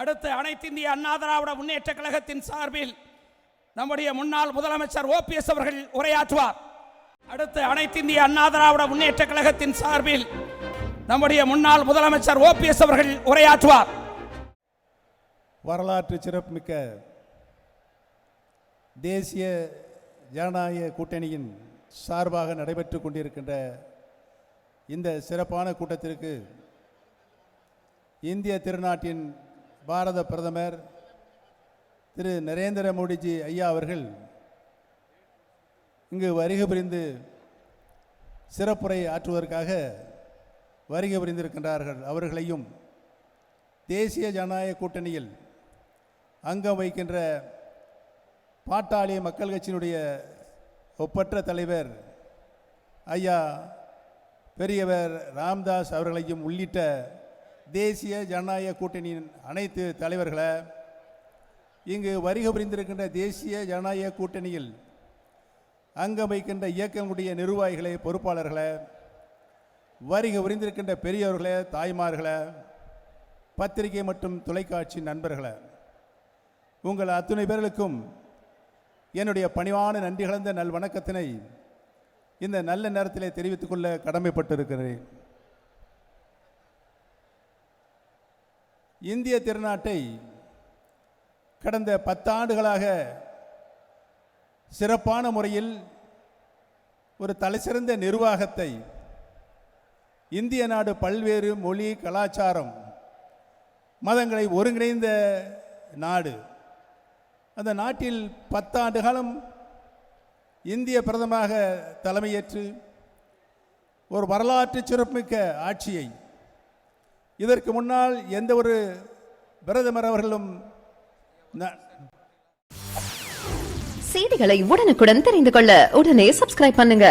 அடுத்து அனைத்து இந்திய அண்ணா திராவிட முன்னேற்ற கழகத்தின் சார்பில் நம்முடைய முன்னாள் முதலமைச்சர் ஓபிஎஸ் அவர்கள் உரையாற்றுவார். அடுத்து அனைத்து இந்திய அண்ணா திராவிட முன்னேற்ற கழகத்தின் சார்பில் நம்முடைய முன்னாள் முதலமைச்சர் ஓபிஎஸ் அவர்கள் உரையாற்றுவார். வரலாற்று சிறப்புமிக்க தேசிய ஜனநாயக கூட்டணியின் சார்பாக நடைபெற்றுக் கொண்டிருக்கின்ற இந்த சிறப்பான கூட்டத்திற்கு இந்திய திருநாட்டின் பாரத பிரதமர் திரு நரேந்திர மோடிஜி ஐயா அவர்கள் இங்கு வருகை புரிந்து சிறப்புரை ஆற்றுவதற்காக வருகை புரிந்திருக்கின்றார்கள். அவர்களையும் தேசிய ஜனநாயக கூட்டணியில் அங்கம் வகிக்கின்ற பாட்டாளி மக்கள் கட்சியினுடைய ஒப்பற்ற தலைவர் ஐயா பெரியவர் ராம்தாஸ் அவர்களையும் உள்ளிட்ட தேசிய ஜனநாயக கூட்டணியின் அனைத்து தலைவர்களை, இங்கு வருகை புரிந்திருக்கின்ற தேசிய ஜனநாயக கூட்டணியில் அங்கம் வைக்கின்ற இயக்கங்களுடைய நிர்வாகிகளை, பொறுப்பாளர்களை, வருகை புரிந்திருக்கின்ற பெரியவர்களை, தாய்மார்களை, பத்திரிகை மற்றும் தொலைக்காட்சி நண்பர்களை, உங்கள் அத்துணை பேர்களுக்கும் என்னுடைய பணிவான நன்றி கலந்த நல் வணக்கத்தினை இந்த நல்ல நேரத்திலே தெரிவித்துக் கொள்ள கடமைப்பட்டிருக்கிறேன். இந்திய திருநாட்டை கடந்த 10 ஆண்டுகளாக சிறப்பான முறையில் ஒரு தலைசிறந்த நிர்வாகத்தை, இந்திய நாடு பல்வேறு மொழி, கலாச்சாரம், மதங்களை ஒருங்கிணைந்த நாடு. அந்த நாட்டில் 10 ஆண்டு காலம் இந்திய பிரதமராக தலைமையேற்று ஒரு வரலாற்று சிறப்புமிக்க ஆட்சியை, இதற்கு முன்னால் எந்த ஒரு பிரதமர் அவர்களும் செய்திகளை உடனுக்குடன் தெரிந்து கொள்ள உடனே சப்ஸ்கிரைப் பண்ணுங்க.